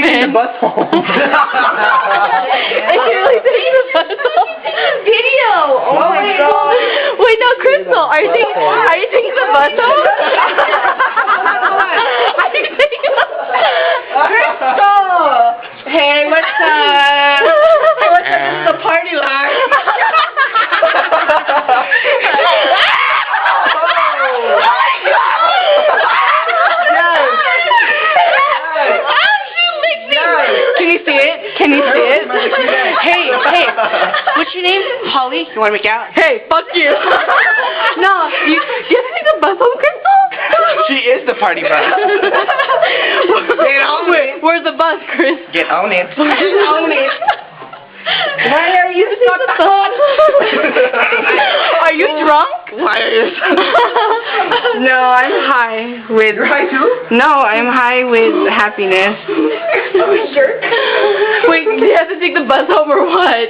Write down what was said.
the bus home. I can really take the bus home. Video! Oh my god. Wait, no, Crystal, are you taking the bus home? Are you taking the Crystal! Hey, what's up? Hey, what's up? This is the party line. Can you see it? Can you see it? Hey, what's your name? Holly? You want to make out? Hey, fuck you. No, you have to take the bus home, Crystal? She is the party bus. Get on it. Where's the bus, Chris? Get on it. Own it. Why are you so Are you drunk? Why are you No, I'm high with... You're high too? No, I'm high with happiness. sure? Wait, do you have to take the bus home or what?